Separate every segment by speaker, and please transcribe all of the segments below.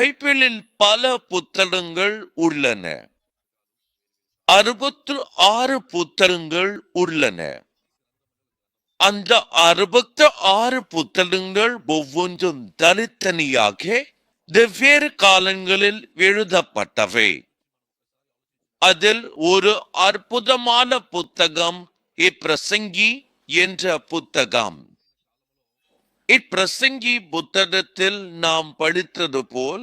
Speaker 1: பைபிளில் பல புத்தகங்கள் உள்ளன. 66 புத்தகங்கள் உள்ளன. அந்த 66 புத்தகங்கள் ஒவ்வொன்றும் தனித்தனியாக வெவ்வேறு காலங்களில் எழுதப்பட்டவை. அதில் ஒரு அற்புதமான புத்தகம் இப்பிரசங்கி என்ற புத்தகம். இப்பிரசங்கி புத்தகத்தில் நாம் படித்தது போல்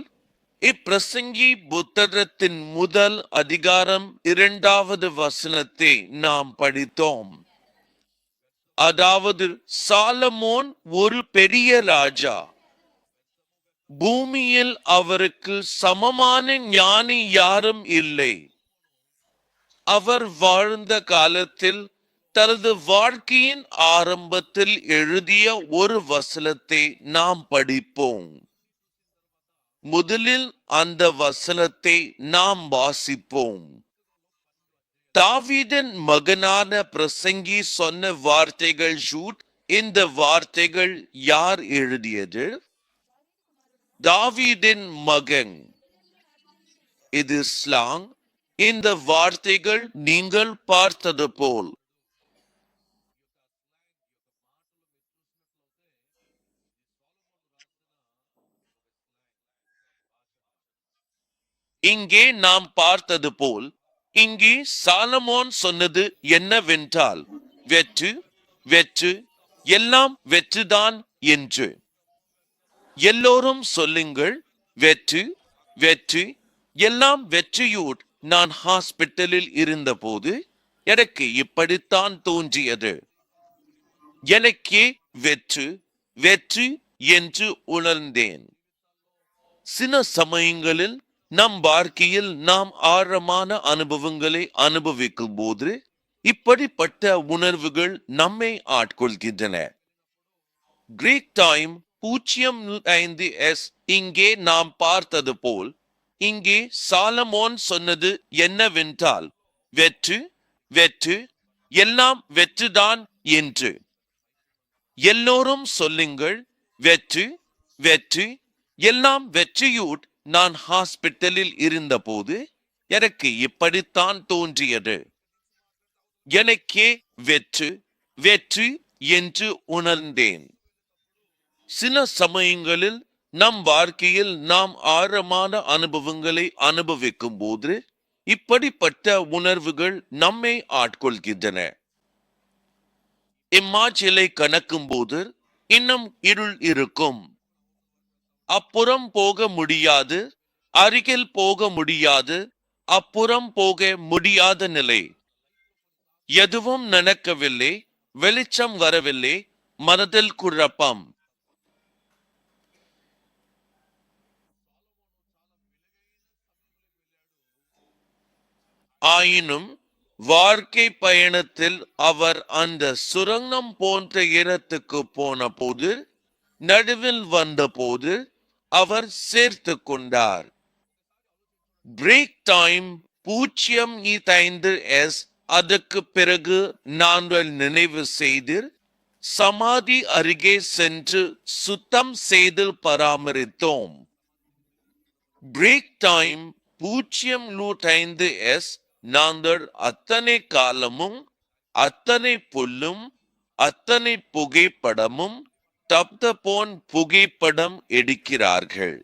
Speaker 1: இப்பிரசங்கி புத்தகத்தின் முதல் அதிகாரம் 2வது வசனத்தை நாம் படித்தோம். அதாவது சாலமோன் ஒரு பெரிய ராஜா. பூமியில் அவருக்கு சமமான ஞானி யாரும் இல்லை. அவர் வாழ்ந்த காலத்தில் தனது வாழ்க்கையின் ஆரம்பத்தில் எழுதிய ஒரு வசனத்தை நாம் படிப்போம். முதலில் அந்த வசனத்தை நாம் வாசிப்போம். தாவீதின் மகனான பிரசங்கி சொன்ன வார்த்தைகள் ஜூட். இந்த வார்த்தைகள் யார் எழுதியது? தாவீதின் மகன். இது ஸ்லாங். இந்த வார்த்தைகள் நீங்கள் பார்த்தது போல் இங்கே நாம் பார்த்தது போல் இங்கே சாலமோன் சொன்னது என்னவென்றால் வெற்று வெற்று எல்லாம் வெற்றுதான் என்று. எல்லோரும் சொல்லுங்கள், வெற்று வெற்று எல்லாம் வெற்றியூர். நான் ஹாஸ்பிட்டலில் இருந்தபோது எனக்கு இப்படித்தான் தோன்றியது. எனக்கே வெற்று வெற்று என்று உணர்ந்தேன். சில சமயங்களில் நம் வாழ்க்கையில் நாம் ஆழமான அனுபவங்களை அனுபவிக்கும் போது இப்படிப்பட்ட உணர்வுகள் நம்மை ஆட்கொள்கின்றன. Greek time 05S. இங்கே நாம் பார்த்தது போல் இங்கே சாலமோன் சொன்னது என்னவென்றால் வெற்று வெற்று எல்லாம் வெற்றுதான் என்று. எல்லோரும் சொல்லுங்கள், வெற்று வெற்று எல்லாம் வெற்றியூட். நான் ஹாஸ்பிட்டலில் இருந்தபோது எனக்கு இப்படித்தான் தோன்றியது. எனக்கே வெற்று வெற்று என்று உணர்ந்தேன். சில சமயங்களில் நம் வாழ்க்கையில் நாம் ஆழமான அனுபவங்களை அனுபவிக்கும் போது இப்படிப்பட்ட உணர்வுகள் நம்மை ஆட்கொள்கின்றன. இம்மாச்சலை கணக்கும் போது இன்னும் இருள் இருக்கும். அப்புறம் போக முடியாது, அருகில் போக முடியாது, அப்புறம் போக முடியாத நிலை. எதுவும் நடக்கவில்லை, வெளிச்சம் வரவில்லை, மனதில் குழப்பம். ஆயினும் வாழ்க்கை பயணத்தில் அவர் அந்த சுரங்கம் போன்ற இடத்துக்கு போன போது, நடுவில் வந்த போது அவர் சேர்த்து கொண்டார். Break time 05S. அதற்கு பிறகு நாங்கள் நினைவு செய்து சமாதி அருகே சென்று சுத்தம் செய்து பராமரித்தோம். Break time 05S. நாங்கள் அத்தனை காலமும் அத்தனை புல்லும் அத்தனை புகைப்படமும் தப்தபோன் புகைப்படம் எடுக்கிறார்கள்.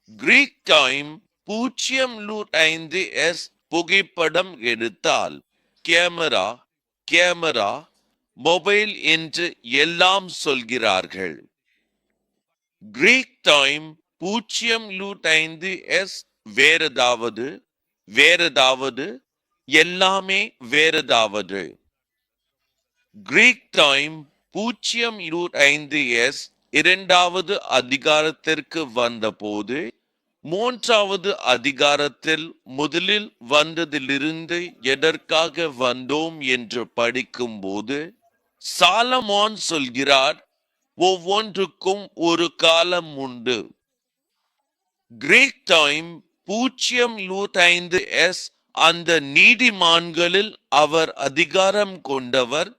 Speaker 1: Greek time 05S. புகைப்படம் எடுத்தால் கேமரா கேமரா மொபைல் என்று எல்லாம் சொல்கிறார்கள். Greek time 05S. வேறதாவது வேறதாவது எல்லாமே வேறதாவது. Greek time 05S. 2வது அதிகாரத்திற்கு வந்தபோது 3வது அதிகாரத்தில் முதலில் வந்ததிலிருந்து எதற்காக வந்தோம் என்று படிக்கும் போது சாலமோன் சொல்கிறார், ஒவ்வொன்றுக்கும் ஒரு காலம் உண்டு. Greek time 05S. அந்த நீதிமான்களில் அவர் அதிகாரம் கொண்டவர்.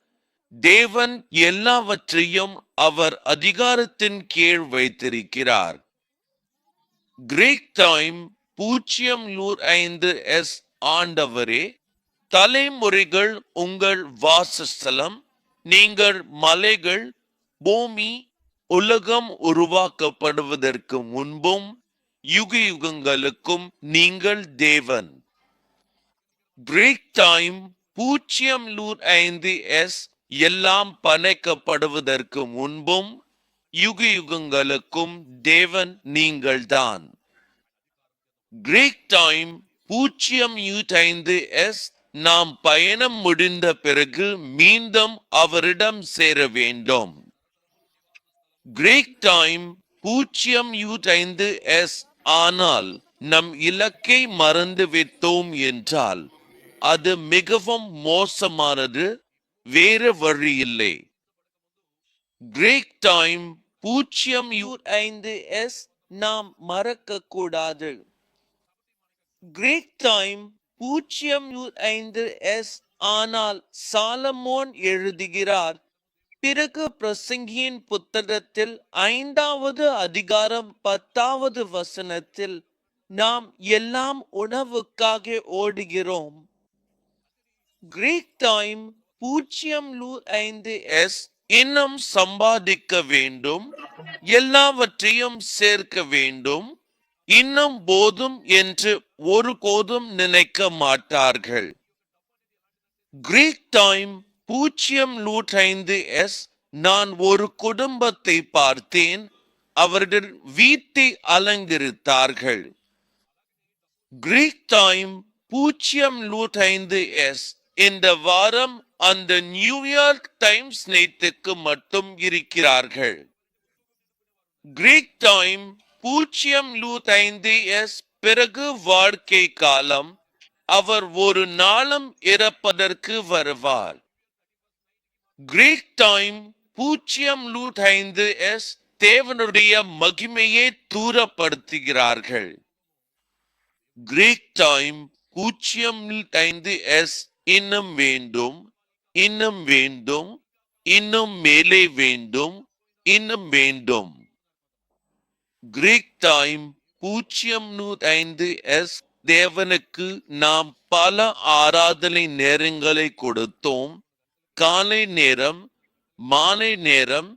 Speaker 1: தேவன் எல்லாவற்றையும் அவர் அதிகாரத்தின் கீழ் வைத்திருக்கிறார். கிரேக் டைம் 005S ஆண்டவரே, தலைமுறைகள் உங்கள் வாசஸ்தலம். நீங்கள் மலைகள், பூமி, உலகம் உருவாக்கப்படுவதற்கு முன்பும் யுக யுகங்களுக்கும் நீங்கள் தேவன். கிரேக் டைம் 005S எல்லாம் படைக்கப்படுவதற்கு முன்பும் யுக யுகங்களுக்கும் தேவன் நீங்கள்தான். கிரேக் டைம் 005S நாம் பயணம் முடிந்த பிறகு மீண்டும் அவரிடம் சேர வேண்டும். கிரேக் டைம் 005S ஆனால் நம் இலக்கை மறந்து விட்டோம் என்றால் அது மிகவும் மோசமானது, வேறு வழி இல்லை. கிரேக் டைம் 005S நாம் மறக்க கூடாது. கிரேக் டைம் 005S ஆனால் சாலமோன் எழுதுகிறார், பிறகு பிரசங்கியின் புத்தகத்தில் 5வது அதிகாரம் 10வது வசனத்தில், நாம் எல்லாம் உணவுக்காக ஓடுகிறோம். கிரேக் டைம் 005S இன்னும் சம்பாதிக்க வேண்டும், எல்லாவற்றையும் சேர்க்க வேண்டும், இன்னும் போதும் என்று ஒருபோதும் நினைக்க மாட்டார்கள். கிரேக் டைம் 005S நான் ஒரு குடும்பத்தை பார்த்தேன், அவர்கள் வீட்டை அலங்கரித்தார்கள். கிரேக் டைம் 005S இந்த வாரம் அந்த நியூயார்க் டைம்ஸ் நேற்றுக்கு மட்டும் இருக்கிறார்கள். கிரேக் டைம் 005S பிறகு வாழ்க்கை காலம், அவர் ஒரு நாளும் இறப்பதற்கு வருவார். கிரேக் டைம் 005S தேவனுடைய மகிமையை தூரப்படுத்துகிறார்கள். கிரேக் டைம் 005S இன்னும் வேண்டும், இன்னும் வேண்டும், இன்னும் மேலே வேண்டும், இன்னும் வேண்டும். கிரேக் டைம் 005S தேவனுக்கு நாம் பல ஆராதனை நேரங்களை கொடுத்தோம். காலை நேரம், மாலை நேரம்,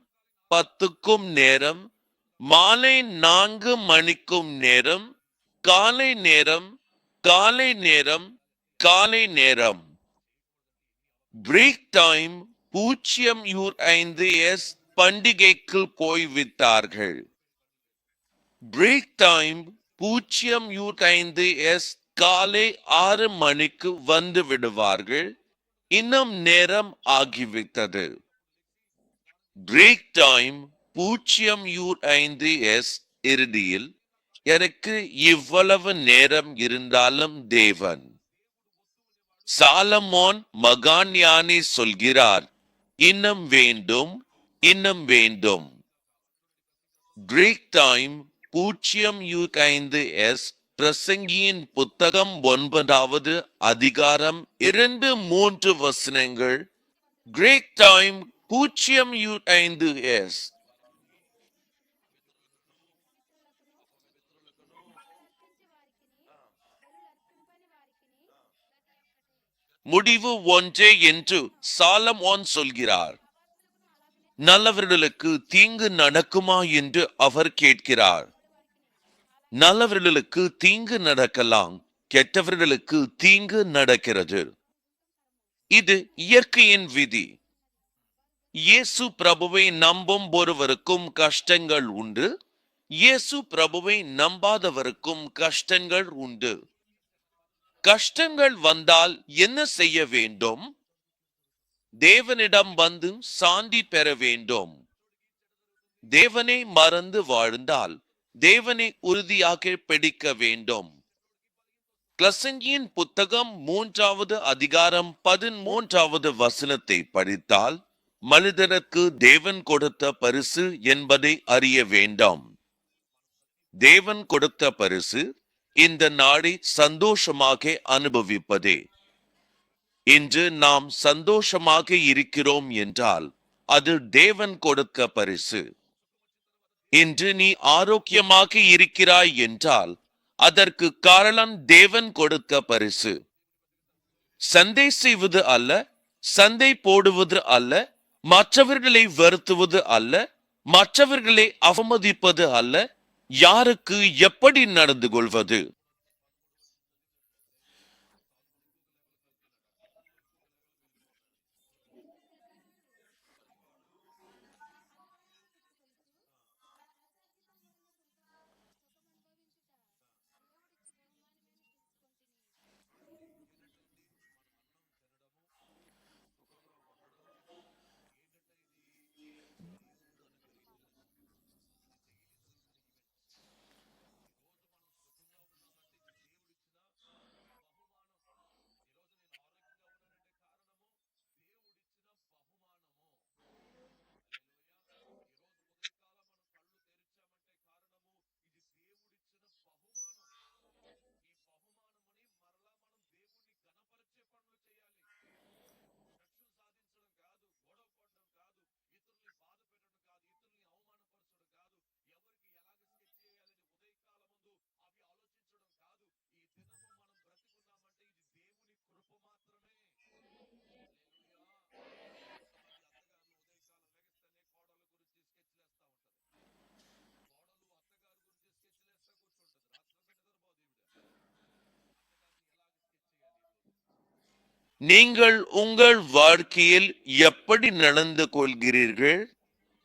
Speaker 1: 10க்கும் நேரம், மாலை 4 மணிக்கும் நேரம், காலை நேரம், காலை நேரம், காலை நேரம். பிரேக் டைம் 005S பண்டிகைக்கு போய்விட்டார்கள். பிரேக் டைம் 005S காலை 6 மணிக்கு வந்து விடுவார்கள், இன்னும் நேரம் ஆகிவிட்டது. பிரேக் டைம் 005S இறுதியில், எனக்கு இவ்வளவு நேரம் இருந்தாலும் தேவன். சாலமோன் மகாஞானி சொல்கிறார், இன்னும் வேண்டும், இன்னும் வேண்டும். பிரேக் டைம் 005S பிரசங்கியின் புத்தகம் 9வது அதிகாரம் 2-3 வசனங்கள். Greek time 005S. முடிவு ஒன்றே என்று சாலமோன் சொல்கிறார். நல்லவர்களுக்கு தீங்கு நடக்குமா என்று அவர் கேட்கிறார். நல்லவர்களுக்கு தீங்கு நடக்கலாம், கெட்டவர்களுக்கு தீங்கு நடக்கிறது. இது இயற்கையின் விதி. இயேசு பிரபுவை நம்பும் ஒருவருக்கும் கஷ்டங்கள் உண்டு, இயேசு பிரபுவை நம்பாதவருக்கும் கஷ்டங்கள் உண்டு. கஷ்டங்கள் வந்தால் என்ன செய்ய வேண்டும்? தேவனிடம் வந்து சாந்தி பெற வேண்டும். தேவனை மறந்து வாழ்ந்தால் தேவனை உறுதியாக பிடிக்க வேண்டும். பிரசங்கியின் புத்தகம் 3வது அதிகாரம் 13வது வசனத்தை படித்தால், மனிதனுக்கு தேவன் கொடுத்த பரிசு என்பதை அறிய வேண்டாம். தேவன் கொடுத்த பரிசு இந்த நாளை சந்தோஷமாக அனுபவிப்பதே. இன்று நாம் சந்தோஷமாக இருக்கிறோம் என்றால் அது தேவன் கொடுக்க பரிசு. இன்று நீ ஆரோக்கியமாக இருக்கிறாய் என்றால் அதற்கு காரணம் தேவன் கொடுத்த பரிசு. சண்டை செய்வது அல்ல, சண்டை போடுவது அல்ல, மற்றவர்களை வருத்துவது அல்ல, மற்றவர்களை அவமதிப்பது அல்ல, யாருக்கு எப்படி நடந்து கொள்வது. நீங்கள் உங்கள் வாழ்க்கையில் எப்படி நடந்து கொள்கிறீர்கள்?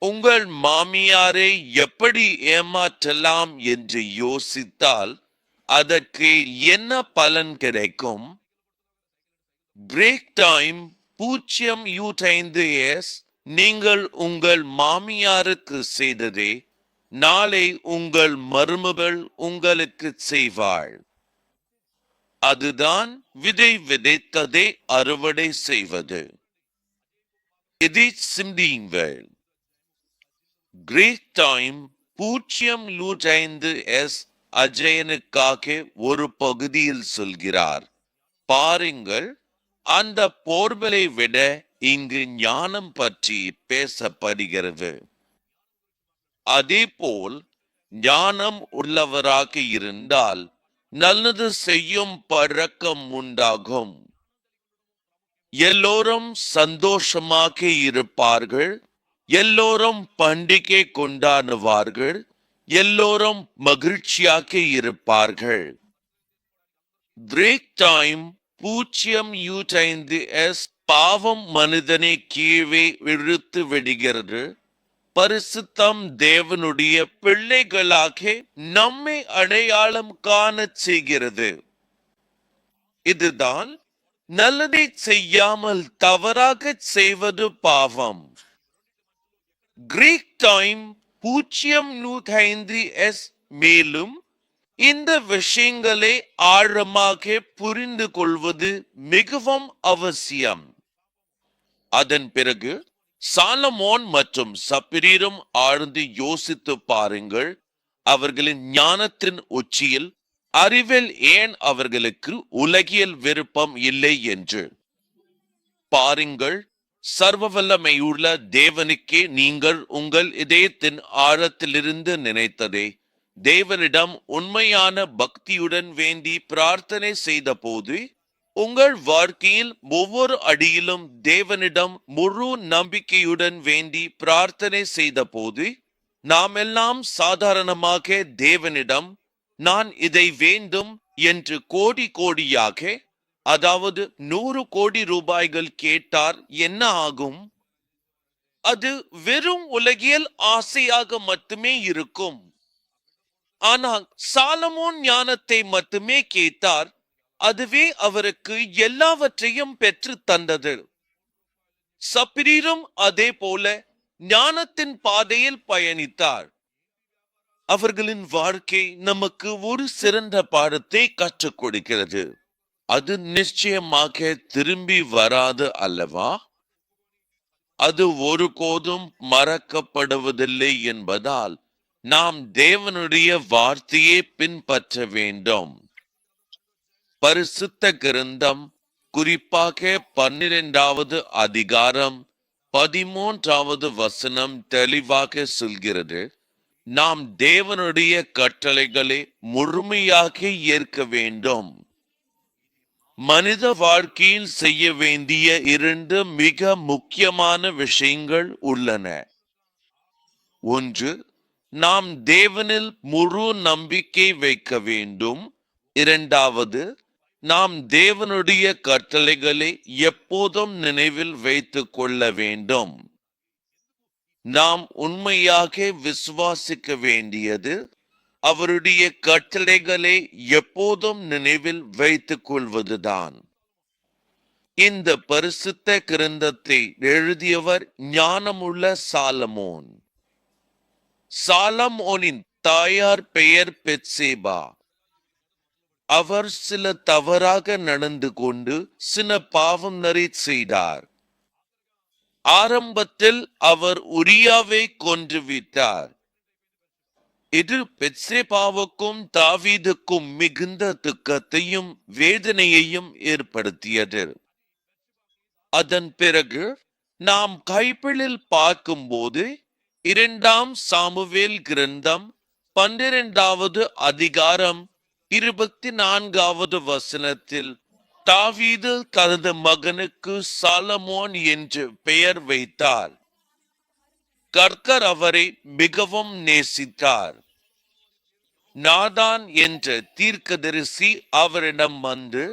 Speaker 1: உங்கள் மாமியாரை எப்படி ஏமாற்றலாம் என்று யோசித்தால் அதற்கு என்ன பலன் கிடைக்கும்? பிரேக் டைம் 0.5s நீங்கள் உங்கள் மாமியாருக்கு செய்ததே நாளை உங்கள் மருமகள் உங்களுக்கு செய்வாள். அதுதான் விதை விதைத்ததை அறுவடை செய்வது. இதை சிந்தியுங்கள். கிரேட் டைம் 0.5s அஜயனுக்காக ஒரு பகுதியில் சொல்கிறார். பாருங்கள், அந்த போர்களை விட இங்கு ஞானம் பற்றி பேசப்படுகிறது. அதேபோல் ஞானம் உள்ளவராக இருந்தால் நல்லது செய்யும் பழக்கம் உண்டாகும். எல்லோரும் சந்தோஷமாக இருப்பார்கள், எல்லோரும் பண்டிகை கொண்டாடுவார்கள், எல்லோரும் மகிழ்ச்சியாக இருப்பார்கள். பிரேக் டைம் 0.5s பாவம் மனிதனை கீழே இழுத்து விடுகிறது. பரிசுத்தம் தேவனுடைய பிள்ளைகளாக நம்மை அடையாளம் காண செய்கிறது. இதுதான் நல்லதை செய்யாமல் தவறாக செய்வது பாவம். கிரேக் டைம் 0.5s மேலும் இந்த விஷயங்களை ஆழமாக புரிந்து கொள்வது மிகவும் அவசியம். அதன் பிறகு சாலமோன் மற்றும் சப்பிரீரும் ஆழ்ந்து யோசித்து பாருங்கள். அவர்களின் ஞானத்தின் உச்சியில் அறிவில் ஏன் அவர்களுக்கு உலகியல் விருப்பம் இல்லை என்று பாருங்கள். சர்வ வல்லமையுள்ள தேவனுக்கே நீங்கள் உங்கள் இதயத்தின் ஆழத்திலிருந்து நினைத்ததே தேவனிடம் உண்மையான பக்தியுடன் வேண்டி பிரார்த்தனை செய்த போது உங்கள் வாழ்க்கையில் ஒவ்வொரு அடியிலும் தேவனிடம் முழு நம்பிக்கையுடன் வேண்டி பிரார்த்தனை செய்த போது நாம் எல்லாம் சாதாரணமாக தேவனிடம் நான் இதை வேண்டும் என்று கோடி கோடியாக, அதாவது 100 கோடி ரூபாய்கள் கேட்டார் என்ன ஆகும்? அது வெறும் உலகியல் ஆசையாக மட்டுமே இருக்கும். ஆனால் சாலமோன் ஞானத்தை மட்டுமே கேட்டார், அதுவே அவருக்கு எல்லாவற்றையும் பெற்று தந்தது. சப்பிரீரும் அதே போல ஞானத்தின் பாதையில் பயணித்தார். அவர்களின் வாழ்க்கை நமக்கு ஒரு சிறந்த பாடத்தை கற்றுக் கொடுக்கிறது. அது நிச்சயமாக திரும்பி வராது அல்லவா? அது ஒருபோதும் மறக்கப்படுவதில்லை என்பதால் நாம் தேவனுடைய வார்த்தையை பின்பற்ற வேண்டும். பரிசுத்த கிரந்தம் குறிப்பாக 12வது அதிகாரம் 13வது வசனம் தெளிவாக சொல்கிறது, நாம் தேவனுடைய கட்டளைகளை முழுமையாக ஏற்க வேண்டும். மனித வாழ்க்கையில் செய்ய வேண்டிய இரண்டு மிக முக்கியமான விஷயங்கள் உள்ளன. ஒன்று, நாம் தேவனில் முழு நம்பிக்கை வைக்க வேண்டும். இரண்டாவது, நாம் தேவனுடைய கட்டளைகளை எப்போதும் நினைவில் வைத்துக் கொள்ள வேண்டும். நாம் உண்மையாக விசுவாசிக்க வேண்டியது அவருடைய கட்டளைகளை எப்போதும் நினைவில் வைத்துக் கொள்வதுதான். இந்த பரிசுத்த கிரந்தத்தை எழுதியவர் ஞானமுள்ள சாலமோன். சாலமோனின் தாயார் பெயர் பெத்சேபா. அவர் சில தவறாக நடந்து கொண்டு சில பாவம் நரி செய்தார். ஆரம்பத்தில் அவர் உரியாவை கொன்றுவிட்டார். இது பெத்சேபாவுக்கும் தாவீதுக்கும் மிகுந்த துக்கத்தையும் வேதனையையும் ஏற்படுத்தியது. அதன் பிறகு நாம் பைபிளில் பார்க்கும்போது 2 சாமுவேல் கிரந்தம் 12வது அதிகாரம் 24வது வசனத்தில் தாவீது தனது மகனுக்கு சாலமோன் என்று பெயர் வைத்தார். கர்த்தர் அவரை மிகவும் நேசித்தார். நாதான் என்ற தீர்க்கதரிசி அவரிடம் வந்து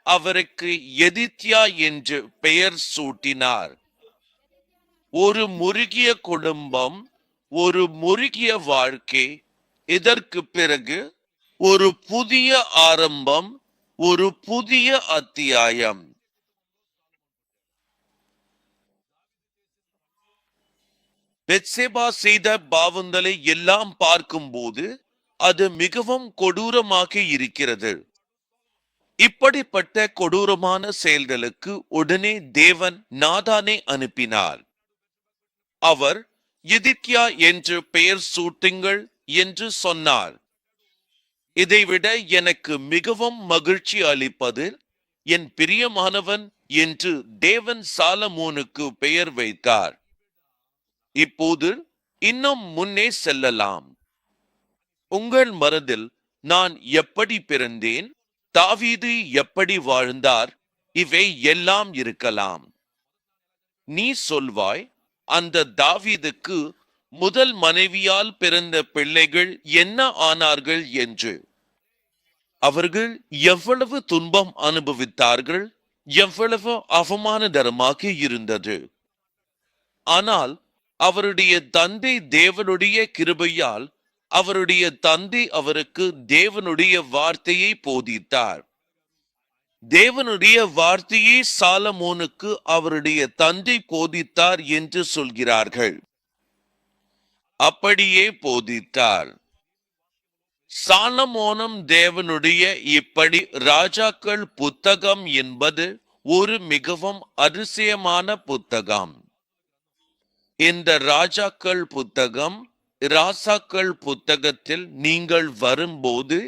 Speaker 1: அவருக்கு எதித்யா என்று பெயர் சூட்டினார். ஒரு முருகிய குடும்பம், ஒரு முருகிய வாழ்க்கை. இதற்கு பிறகு ஒரு புதிய ஆரம்பம், ஒரு புதிய அத்தியாயம். பெத்சேபா செய்த பாவங்களை எல்லாம் பார்க்கும்போது அது மிகவும் கொடூரமாக இருக்கிறது. இப்படிப்பட்ட கொடூரமான செயல்களுக்கு உடனே தேவன் நாதானை அனுப்பினார். அவர் எதித்யா என்று பெயர் சூட்டுங்கள் என்று சொன்னார். இதைவிட எனக்கு மிகவும் மகிழ்ச்சி அளிப்பது என் பிரியமானவன் என்று தேவன் சாலமோனுக்கு பெயர் வைத்தார். இப்போது இன்னும் முன்னே செல்லலாம். உங்கள் மனதில் நான் எப்படி பிறந்தேன், தாவீது எப்படி வாழ்ந்தார், இவை எல்லாம் இருக்கலாம். நீ சொல்வாய், அந்த தாவீதுக்கு முதல் மனைவியால் பிறந்த பிள்ளைகள் என்ன ஆனார்கள் என்று. அவர்கள் எவ்வளவு துன்பம் அனுபவித்தார்கள், எவ்வளவு அவமானகரமாக இருந்தது. ஆனால் அவருடைய தந்தை தேவனுடைய கிருபையால் அவருடைய தந்தை அவருக்கு தேவனுடைய வார்த்தையை போதித்தார். தேவனுடைய வார்த்தையை சாலமோனுக்கு அவருடைய தந்தை போதித்தார் என்று சொல்கிறார்கள். அப்படியே போதித்தார். சாலமோனும் தேவனுடைய இப்படி ராஜாக்கள் புத்தகம் என்பது ஒரு மிகவும் அதிசயமான புத்தகம். இந்த ராஜாக்கள் புத்தகம், இராசாக்கள் புத்தகத்தில் நீங்கள் வரும்போது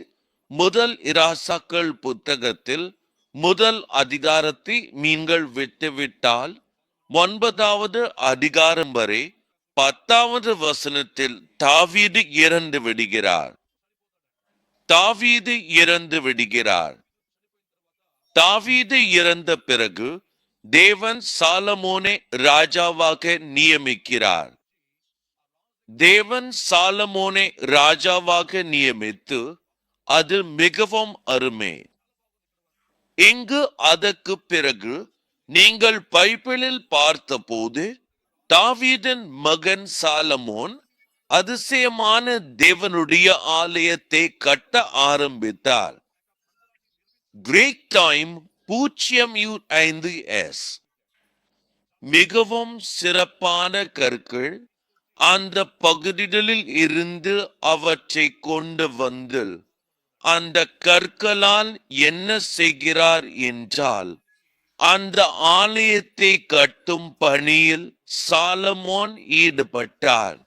Speaker 1: முதல் இராசாக்கள் புத்தகத்தில் முதல் அதிகாரத்தை நீங்கள் விட்டுவிட்டால் 9வது அதிகாரம் வரை 10வது வசனத்தில் தாவீது இறந்து விடுகிறார். தாவீது இறந்து விடுகிறார். தாவீது இறந்த பிறகு தேவன் சாலமோனை ராஜாவாக நியமிக்கிறார். தேவன் சாலமோனை ராஜாவாக நியமித்து அது மிகவும் அருமை. இங்கு அதற்கு பிறகு நீங்கள் பைபிளில் பார்த்தபோது தாவீதின் மகன் சாலமோன் அதிசயமான தேவனுடைய ஆலயத்தை கட்ட ஆரம்பித்தார். Greek time 005S. மிகவும் சிறப்பான கற்கள் அந்த பகுதிகளில் இருந்து அவற்றை கொண்டு வந்து அந்த கற்களால் என்ன செய்கிறார் என்றால், அந்த ஆலயத்தை கட்டும் பணியில் சாலமோன் ஈடுபட்டார்.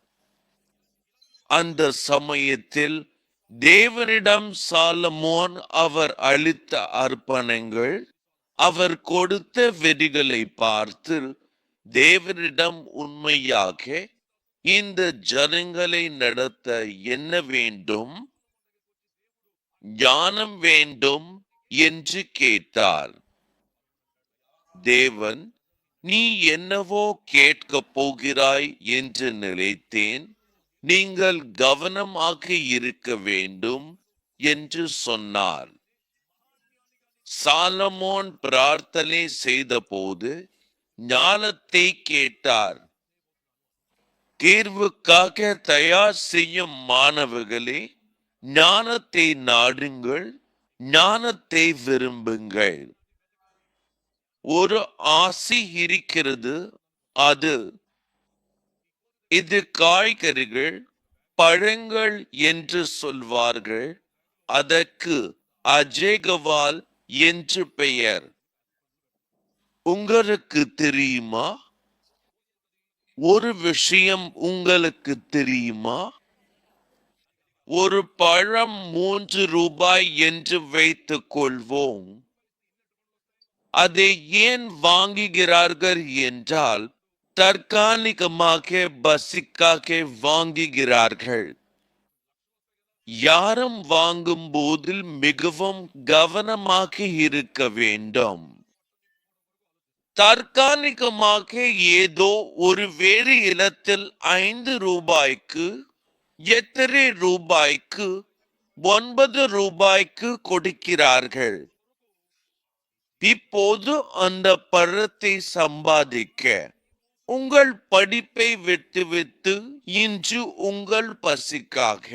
Speaker 1: அந்த சமயத்தில் தேவனிடம் சாலமோன் அவர் அளித்த அர்ப்பணங்கள், அவர் கொடுத்த வெறிகளை பார்த்து தேவனிடம் உண்மையாக இந்த ஜனங்களை நடத்த என்ன வேண்டும்? ஞானம் வேண்டும் என்று கேட்டார். தேவன், நீ என்னவோ கேட்கப் போகிறாய் என்று நினைத்தேன். நீங்கள் கவனமாக இருக்க வேண்டும் என்று சொன்னார். சாலமோன் பிரார்த்தனை செய்தபோது ஞானத்தை கேட்டார். தேர்வுக்காக தயார் செய்யும் மாணவர்களே, ஞானத்தை நாடுங்கள், ஞானத்தை விரும்புங்கள். ஒரு ஆசி இருக்கிறது, அது இது காய்கறிகள், பழங்கள் என்று சொல்வார்கள். அதற்கு அஜேகவால் என்று பெயர். உங்களுக்கு தெரியுமா? ஒரு விஷயம் உங்களுக்கு தெரியுமா? ஒரு பழம் 3 ரூபாய் என்று வைத்துக் கொள்வோம். அதை ஏன் வாங்குகிறார்கள் என்றால், தற்காலிகமாக பசிக்காக வாங்குகிறார்கள். யாரும் வாங்கும் போதில் மிகவும் கவனமாக இருக்க வேண்டும். தற்காலிகமாக ஏதோ ஒரு வேறு இடத்தில் 5 ரூபாய்க்கு, எத்தனை ரூபாய்க்கு, 9 ரூபாய்க்கு கொடுக்கிறார்கள். இப்போது அந்த பழத்தை சம்பாதிக்க உங்கள் படிப்பை விட்டுவிட்டு இன்று உங்கள் பசிக்காக,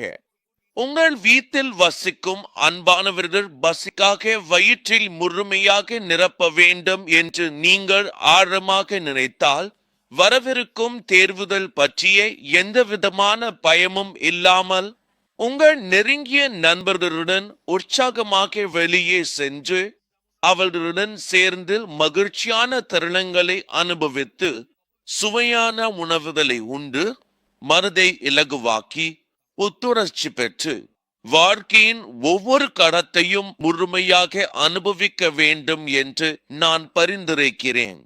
Speaker 1: உங்கள் வீட்டில் வசிக்கும் அன்பானவர்கள் பசிக்காக வயிற்றில் முழுமையாக நிரப்ப வேண்டும் என்று நீங்கள் ஆழமாக நினைத்தால், வரவிருக்கும் தேர்வுகள் பற்றிய எந்த விதமான பயமும் இல்லாமல் உங்கள் நெருங்கிய நண்பர்களுடன் உற்சாகமாக வெளியே சென்று அவர்களுடன் சேர்ந்து மகிழ்ச்சியான தருணங்களை அனுபவித்து சுவையான உணவுகளை உண்டு மனதை இலகுவாக்கி புத்துணர்ச்சி பெற்று வாழ்க்கையின் ஒவ்வொரு கடத்தையும் முழுமையாக அனுபவிக்க வேண்டும் என்று நான் பரிந்துரைக்கிறேன்.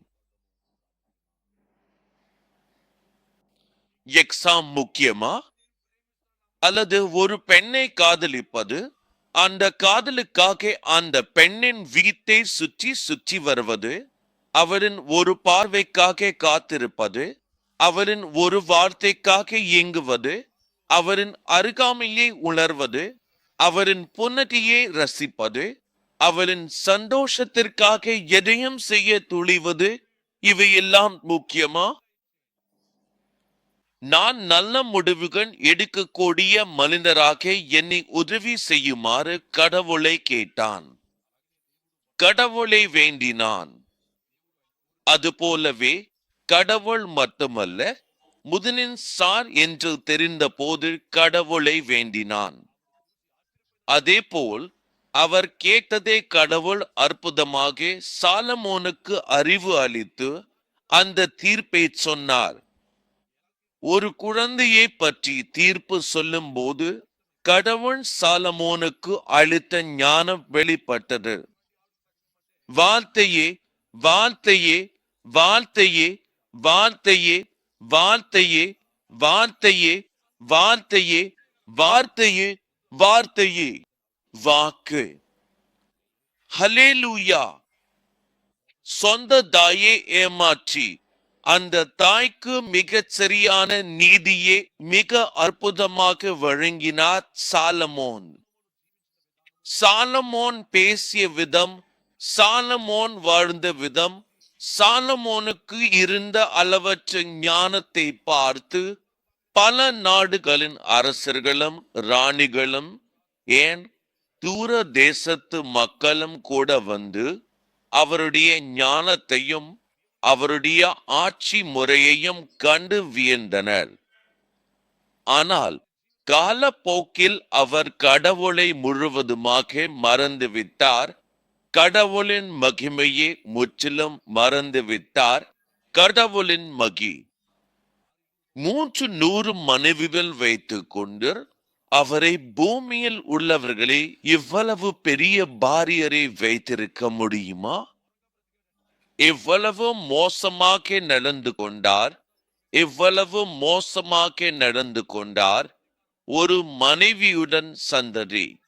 Speaker 1: எக்ஸாம் முக்கியமா? அல்லது ஒரு பெண்ணை காதலிப்பது, அந்த காதலுக்காக அந்த பெண்ணின் வீட்டை சுற்றி சுற்றி வருவது, அவரின் ஒரு பார்வைக்காக காத்திருப்பது, அவரின் ஒரு வார்த்தைக்காக இயங்குவது, அவரின் அருகாமையை உணர்வது, அவரின் புன்னகையை ரசிப்பது, அவரின் சந்தோஷத்திற்காக எதையும் செய்ய துணிவது, இவையெல்லாம் முக்கியமா? நான் நல்ல முடிவுகள் எடுக்கக்கூடிய மனிதராக என்னை உதவி செய்யுமாறு கடவுளை கேட்டான். கடவுளை வேண்டினான். அதுபோலவே கடவுள் மட்டுமல்ல, முதலின் சார் என்று தெரிந்த போது கடவுளை வேண்டினான். அதேபோல் அவர் கேட்டதே கடவுள் அற்புதமாக சாலமோனுக்கு அறிவு அளித்து அந்த தீர்ப்பை சொன்னார். ஒரு குழந்தையை பற்றி தீர்ப்பு சொல்லும் போது கடவுள் சாலமோனுக்கு அளித்த ஞானம் வெளிப்பட்டது. வார்த்தையே, வார்த்தையே, வார்த்தையே, வார்த்தையே, வார்த்தையே, வார்த்தையே, வார்த்தையே, வார்த்தையே, வார்த்தையே, வாக்கு. ஹல்லேலூயா. சொந்த தாயை ஏமாற்றி அந்த தாய்க்கு மிகச் சரியான நீதியை மிக அற்புதமாக வழங்கினார் சாலமோன். சாலமோன் பேசிய விதம், சாலமோன் வாழ்ந்த விதம், சாலமோனுக்கு இருந்த அளவற்ற ஞானத்தை பார்த்து பல நாடுகளின் அரசர்களும் ராணிகளும் ஏன் தூர தேசத்து மக்களும் கூட வந்து அவருடைய ஞானத்தையும் அவருடைய ஆட்சி முறையையும் கண்டு வியந்தனர். ஆனால் காலப்போக்கில் அவர் கடவுளை முழுவதுமாக மறந்துவிட்டார். கடவுளின் மகிமையை முற்றிலும் மறந்துவிட்டார். கடவுளின் மகி 300 மனைவிகள் வைத்துக் கொண்டு அவரை பூமியில் உள்ளவர்களே இவ்வளவு பெரிய பாரியரை வைத்திருக்க முடியுமா? எவ்வளவு மோசமாக நடந்து கொண்டார். எவ்வளவு மோசமாக நடந்து கொண்டார் ஒரு மனைவியுடன் சந்ததி.